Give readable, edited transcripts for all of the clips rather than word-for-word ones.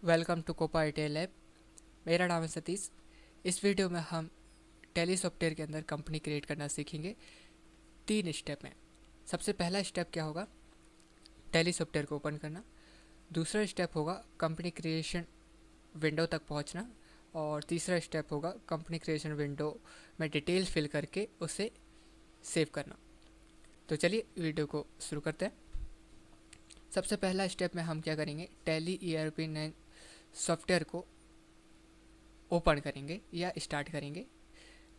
Welcome to COPA IT lab. मेरा नाम है सतीश। इस वीडियो में हम टैली सॉफ्टवेयर के अंदर कंपनी क्रिएट करना सीखेंगे 3 स्टेप में। सबसे पहला स्टेप क्या होगा, टैली सॉफ्टवेयर को ओपन करना। दूसरा स्टेप होगा कंपनी क्रिएशन विंडो तक पहुंचना। और तीसरा स्टेप होगा कंपनी क्रिएशन विंडो में डिटेल फिल करके उसे सेव करना। तो चलिए वीडियो को शुरू करते हैं। सबसे पहला स्टेप में हम क्या करेंगे, टैली ERP9 सॉफ्टवेयर को ओपन करेंगे या स्टार्ट करेंगे।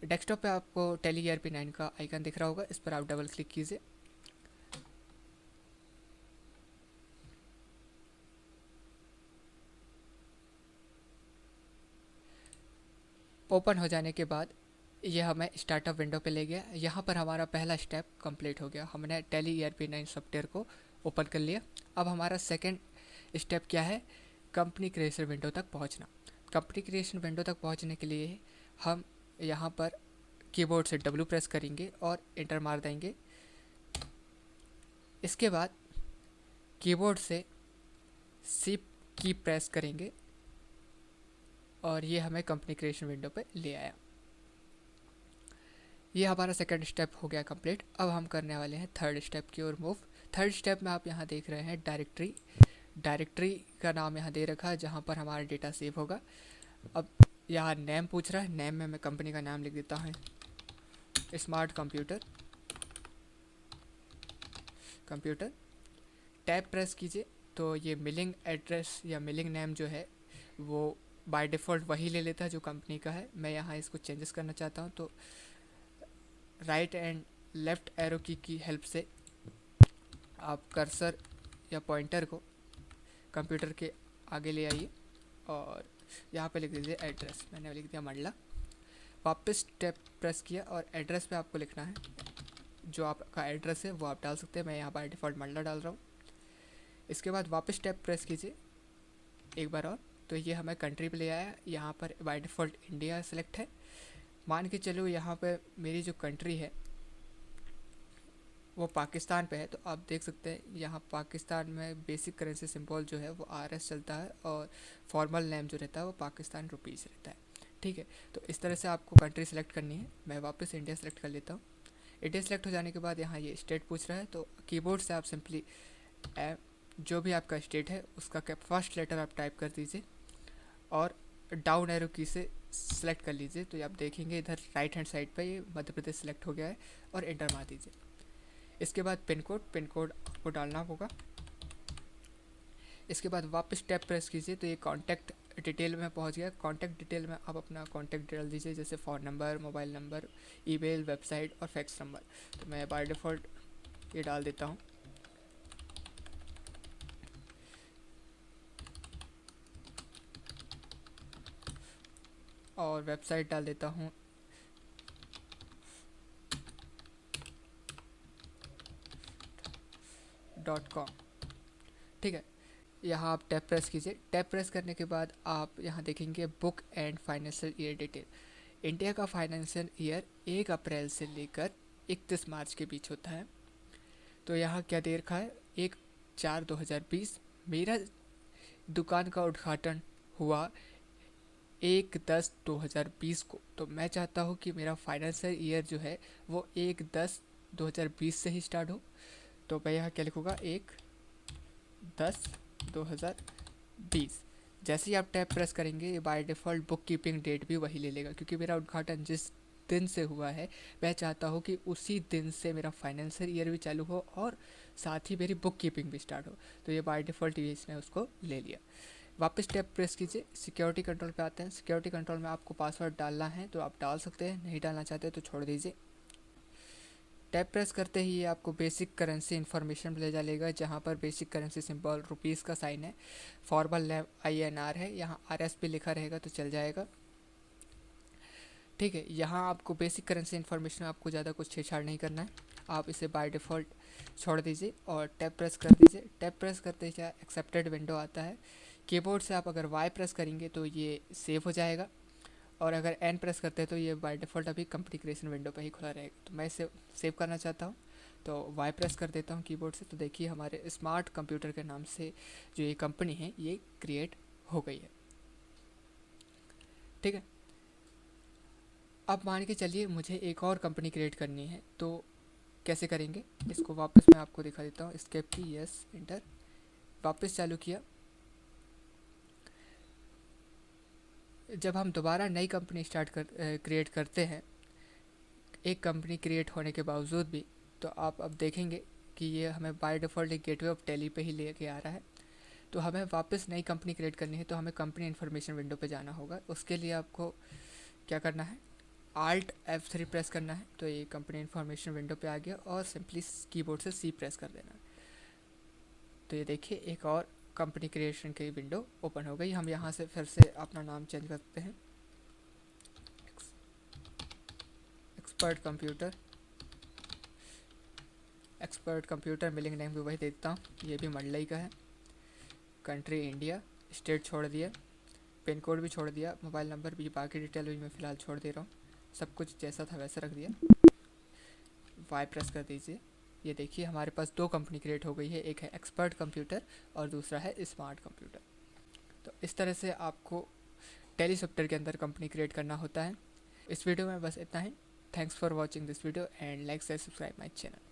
डेस्कटॉप पे आपको टैली ERP9 का आइकन दिख रहा होगा, इस पर आप डबल क्लिक कीजिए। ओपन हो जाने के बाद यह हमें स्टार्टअप विंडो पे ले गया। यहाँ पर हमारा पहला स्टेप कंप्लीट हो गया, हमने टैली ERP9 सॉफ्टवेयर को ओपन कर लिया। अब हमारा सेकंड स्टेप क्या है, कंपनी क्रिएशन विंडो तक पहुँचना। कंपनी क्रिएशन विंडो तक पहुँचने के लिए हम यहाँ पर कीबोर्ड से W प्रेस करेंगे और इंटर मार देंगे। इसके बाद कीबोर्ड से शिफ्ट की प्रेस करेंगे और ये हमें कंपनी क्रिएशन विंडो पे ले आया। ये हमारा सेकंड स्टेप हो गया कंप्लीट। अब हम करने वाले हैं थर्ड स्टेप की ओर मूव। थर्ड स्टेप में आप यहाँ देख रहे हैं डायरेक्टरी। डायरेक्टरी का नाम यहाँ दे रखा है जहाँ पर हमारा डेटा सेव होगा। अब यहाँ नेम पूछ रहा है, नेम में मैं कंपनी का नाम लिख देता हूँ, स्मार्ट कंप्यूटर। टैब प्रेस कीजिए तो ये मिलिंग एड्रेस या मिलिंग नेम जो है वो बाय डिफ़ॉल्ट वही ले लेता है जो कंपनी का है। मैं यहाँ इसको चेंजेस करना चाहता हूँ, तो राइट एंड लेफ़्ट एरो की हेल्प से आप कर्सर या पॉइंटर को कंप्यूटर के आगे ले आइए और यहाँ पे लिख दीजिए एड्रेस। मैंने लिख दिया मंडला। वापस टैब प्रेस किया और एड्रेस पे आपको लिखना है, जो आपका एड्रेस है वो आप डाल सकते हैं। मैं यहाँ बाय डिफ़ॉल्ट मंडला डाल रहा हूँ। इसके बाद वापस टैब प्रेस कीजिए एक बार और, तो ये हमें कंट्री पे ले आया। यहाँ पर बाय डिफ़ॉल्ट इंडिया सेलेक्ट है। मान के चलो यहाँ पे मेरी जो कंट्री है वो पाकिस्तान पे है, तो आप देख सकते हैं यहाँ पाकिस्तान में बेसिक करेंसी सिंबल जो है वो RS चलता है और फॉर्मल नेम जो रहता है वो पाकिस्तान रुपीज़ रहता है। ठीक है, तो इस तरह से आपको कंट्री सेलेक्ट करनी है। मैं वापस इंडिया सेलेक्ट कर लेता हूँ। इंडिया सेलेक्ट हो जाने के बाद यहाँ ये स्टेट पूछ रहा है, तो कीबोर्ड से आप सिंपली जो भी आपका स्टेट है उसका फर्स्ट लेटर आप टाइप कर दीजिए और डाउन एरो की से सेलेक्ट कर लीजिए। तो ये आप देखेंगे इधर राइट हैंड साइड पर ये मध्य प्रदेश सेलेक्ट हो गया है और एंटर मार दीजिए। इसके बाद पिन कोड आपको डालना होगा। इसके बाद वापस टैब प्रेस कीजिए तो ये कॉन्टैक्ट डिटेल में पहुंच गया। कॉन्टैक्ट डिटेल में आप अपना कॉन्टैक्ट डाल दीजिए, जैसे phone number, mobile number, email, website और फैक्स नंबर। तो मैं बाय डिफ़ॉल्ट ये डाल देता हूँ। और वेबसाइट डाल देता हूँ .com। ठीक है, यहाँ आप टैब प्रेस कीजिए। टैब प्रेस करने के बाद आप यहाँ देखेंगे book and financial year detail. India का फाइनेंशियल ईयर 1 अप्रैल से लेकर 31 मार्च के बीच होता है। तो यहाँ क्या दे रखा है, 1/4/2020। मेरा दुकान का उद्घाटन हुआ 1/10/2020 को। तो मैं चाहता हूँ कि मेरा फाइनेंशियल ईयर जो है वो 1/10/2020 से ही स्टार्ट हो। तो मैं यहाँ क्या लिखूँगा, 1/10/2020। जैसे ही आप टैब प्रेस करेंगे ये by default bookkeeping date भी वही ले लेगा, क्योंकि मेरा उद्घाटन जिस दिन से हुआ है मैं चाहता हूँ कि उसी दिन से मेरा फाइनेंशियल ईयर भी चालू हो और साथ ही मेरी बुक कीपिंग भी स्टार्ट हो। तो ये बाय डिफ़ॉल्ट ये इसने उसको ले लिया। वापस टैब प्रेस कीजिए, सिक्योरिटी कंट्रोल पे आते हैं। सिक्योरिटी कंट्रोल में आपको पासवर्ड डालना है तो आप डाल सकते हैं, नहीं डालना चाहते तो छोड़ दीजिए। टैब प्रेस करते ही ये आपको बेसिक करेंसी इन्फॉर्मेशन ले जाएगा, जहाँ पर बेसिक करेंसी सिंबल रुपीज़ का साइन है, फॉर्मल नेम INR है, यहाँ RS पे लिखा रहेगा तो चल जाएगा। ठीक है, यहाँ आपको बेसिक करेंसी इन्फॉर्मेशन आपको ज़्यादा कुछ छेड़छाड़ नहीं करना है, आप इसे बाय डिफ़ॉल्ट छोड़ दीजिए और टैब प्रेस कर दीजिए। टैब प्रेस करते ही एक्सेप्टेड विंडो आता है। कीबोर्ड से आप अगर Y प्रेस करेंगे तो ये सेव हो जाएगा, और अगर N प्रेस करते हैं तो ये बाय डिफ़ॉल्ट अभी कंपनी क्रिएशन विंडो पे ही खुला रहेगा। तो मैं इसे सेव करना चाहता हूँ तो Y प्रेस कर देता हूँ कीबोर्ड से। तो देखिए हमारे स्मार्ट कंप्यूटर के नाम से जो ये कंपनी है ये क्रिएट हो गई है। ठीक है, अब मान के चलिए मुझे एक और कंपनी क्रिएट करनी है, तो कैसे करेंगे इसको वापस मैं आपको दिखा देता हूँ। एस्केप की, यस, इंटर, वापस चालू किया। जब हम दोबारा नई कंपनी स्टार्ट कर क्रिएट करते हैं एक कंपनी क्रिएट होने के बावजूद भी, तो आप अब देखेंगे कि ये हमें बाय डिफ़ॉल्ट एक गेटवे ऑफ टैली पे ही लेके आ रहा है। तो हमें वापस नई कंपनी क्रिएट करनी है, तो हमें कंपनी इन्फॉर्मेशन विंडो पे जाना होगा। उसके लिए आपको क्या करना है, आल्ट F3 प्रेस करना है, तो ये कंपनी इन्फॉर्मेशन विंडो पे आ गया, और सिंपली कीबोर्ड से C प्रेस कर देना है। तो ये देखिए एक और कंपनी क्रिएशन की विंडो ओपन हो गई। हम यहाँ से फिर से अपना नाम चेंज करते हैं, expert computer. Expert computer, milling name भी वही देता हूँ, ये भी मंडलई का है। कंट्री इंडिया, स्टेट छोड़ दिया, पिन कोड भी छोड़ दिया, मोबाइल नंबर भी, बाकी डिटेल भी मैं फ़िलहाल छोड़ दे रहा हूँ, सब कुछ जैसा था वैसे रख दिया। वाई प्रेस कर दीजिए। ये देखिए हमारे पास दो कंपनी क्रिएट हो गई है, एक है एक्सपर्ट कंप्यूटर और दूसरा है स्मार्ट कंप्यूटर। तो इस तरह से आपको टैली सॉफ्टवेयर के अंदर कंपनी क्रिएट करना होता है। इस वीडियो में बस इतना ही। Thanks for watching this video and like share subscribe my channel.